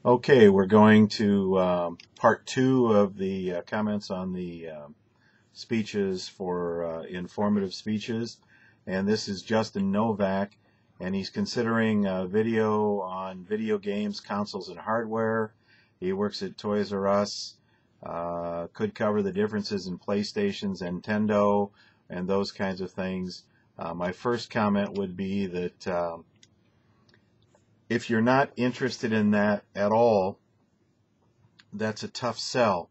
Okay, we're going to part two of the comments on the speeches for informative speeches. And this is Justin Novak, and he's considering video on video games, consoles, and hardware. He works at Toys R Us, could cover the differences in PlayStations, Nintendo, and those kinds of things. My first comment would be that if you're not interested in that at all, that's a tough sell.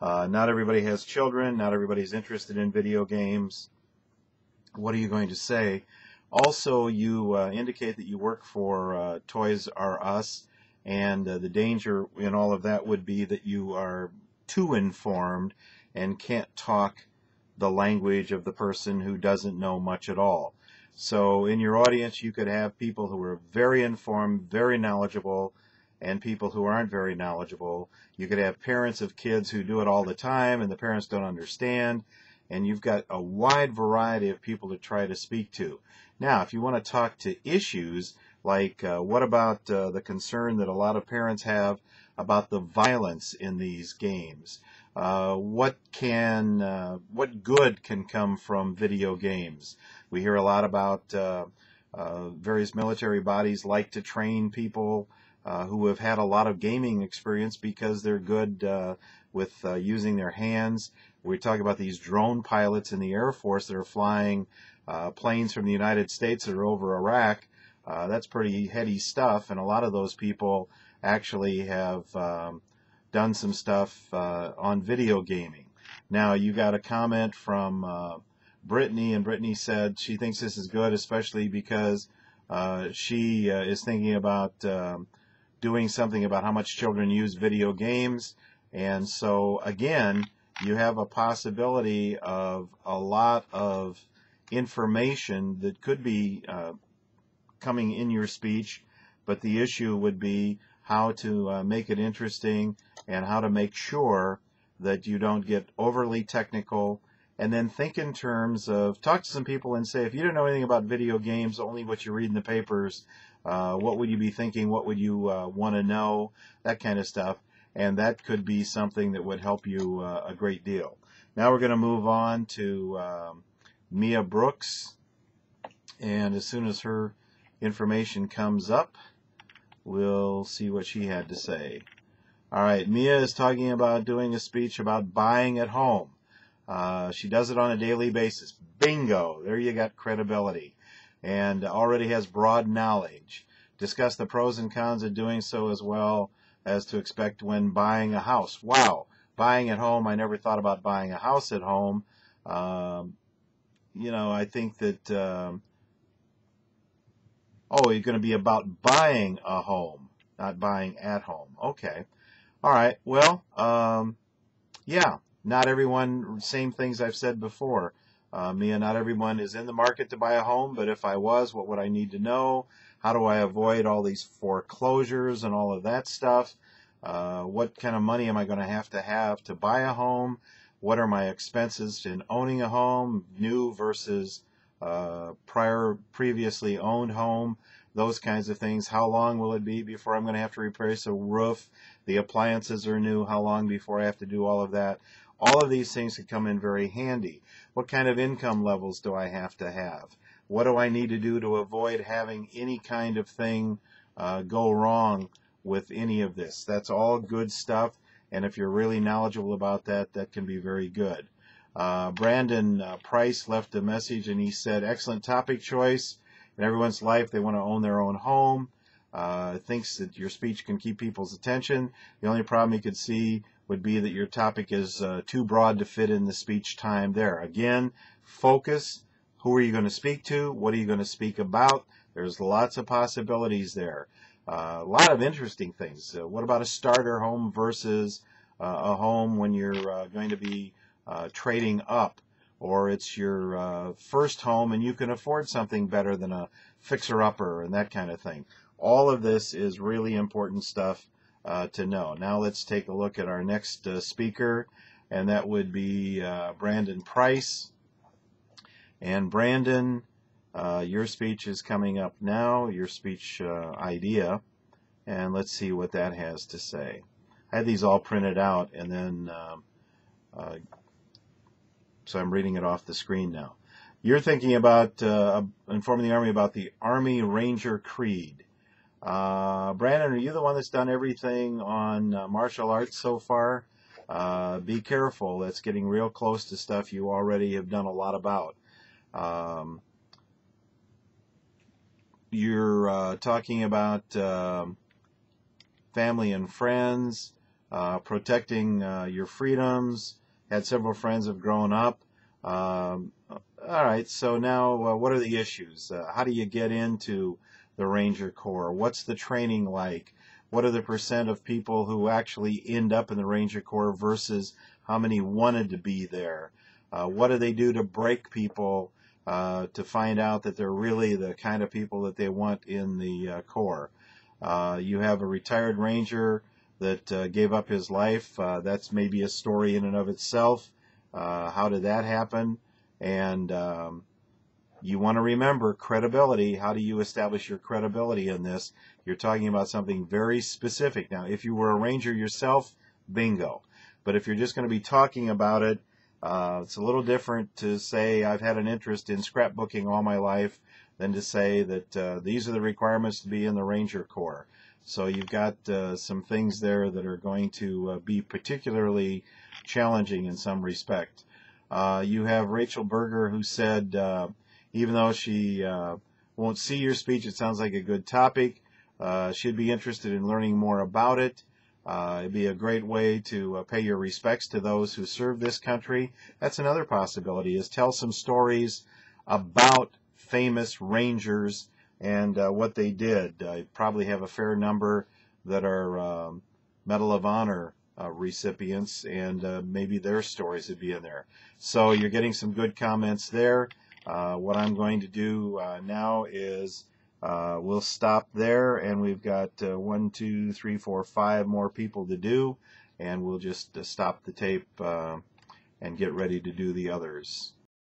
Not everybody has children. Not everybody's interested in video games. What are you going to say? Also, you indicate that you work for Toys R Us, and the danger in all of that would be that you are too informed and can't talk the language of the person who doesn't know much at all. So in your audience, you could have people who are very informed, very knowledgeable, and people who aren't very knowledgeable. You could have parents of kids who do it all the time and the parents don't understand, and you've got a wide variety of people to try to speak to. Now, if you want to talk to issues like what about the concern that a lot of parents have about the violence in these games? What good can come from video games? We hear a lot about various military bodies like to train people who have had a lot of gaming experience because they're good with using their hands. We talk about these drone pilots in the Air Force that are flying planes from the United States that are over Iraq. That's pretty heady stuff, and a lot of those people actually have done some stuff on video gaming. Now, you got a comment from Brittany, and Brittany said she thinks this is good, especially because she is thinking about doing something about how much children use video games. And so, again, you have a possibility of a lot of information that could be coming in your speech, but the issue would be how to make it interesting and how to make sure that you don't get overly technical. And then think in terms of, talk to some people and say, if you don't know anything about video games, only what you read in the papers, what would you be thinking? What would you want to know? That kind of stuff. And that could be something that would help you a great deal. Now we're going to move on to Mia Brooks. And as soon as her information comes up, we'll see what she had to say. All right, Mia is talking about doing a speech about buying at home. She does it on a daily basis. Bingo! There you got credibility. And already has broad knowledge. Discuss the pros and cons of doing so as well as to expect when buying a house. Wow! Buying at home, I never thought about buying a house at home. I think that, you're going to be about buying a home, not buying at home. Okay. All right. Well, yeah. Not everyone, same things I've said before. Mia, not everyone is in the market to buy a home, but if I was, what would I need to know? How do I avoid all these foreclosures and all of that stuff? What kind of money am I going to have to buy a home? What are my expenses in owning a home, new versus previously owned home? Those kinds of things. How long will it be before I'm going to have to replace a roof? The appliances are new. How long before I have to do all of that? All of these things could come in very handy. What kind of income levels do I have to have? What do I need to do to avoid having any kind of thing go wrong with any of this? That's all good stuff, and if you're really knowledgeable about that, that can be very good. Brandon Price left a message, and he said, excellent topic choice. In everyone's life, they want to own their own home. Thinks that your speech can keep people's attention. The only problem he could see would be that your topic is too broad to fit in the speech time there. Again, focus. Who are you going to speak to? What are you going to speak about? There's lots of possibilities there. A lot of interesting things. What about a starter home versus a home when you're going to be trading up? Or it's your first home and you can afford something better than a fixer-upper and that kind of thing. All of this is really important stuff to know. Now let's take a look at our next speaker, and that would be Brandon Price. And Brandon, your speech is coming up now, your speech idea. and let's see what that has to say. I had these all printed out, and then so I'm reading it off the screen now. You're thinking about informing the Army about the Army Ranger Creed. Brandon, are you the one that's done everything on martial arts so far? Be careful. That's getting real close to stuff you already have done a lot about. You're talking about family and friends, protecting your freedoms. Had several friends have grown up. All right, so now what are the issues? How do you get into the Ranger Corps? What's the training like? What are the percent of people who actually end up in the Ranger Corps versus how many wanted to be there? What do they do to break people to find out that they're really the kind of people that they want in the Corps? You have a retired Ranger that gave up his life. That's maybe a story in and of itself. How did that happen? And you want to remember credibility. How do you establish your credibility in this? You're talking about something very specific. Now, if you were a Ranger yourself, bingo. But if you're just going to be talking about it, it's a little different to say I've had an interest in scrapbooking all my life than to say that these are the requirements to be in the Ranger Corps. So you've got some things there that are going to be particularly challenging in some respect. You have Rachel Berger, who said, even though she won't see your speech, it sounds like a good topic. She'd be interested in learning more about it. It'd be a great way to pay your respects to those who serve this country. That's another possibility, is tell some stories about famous Rangers and what they did. I probably have a fair number that are Medal of Honor recipients, and maybe their stories would be in there. So you're getting some good comments there. What I'm going to do now is we'll stop there, and we've got 1, 2, 3, 4, 5 more people to do, and we'll just stop the tape and get ready to do the others.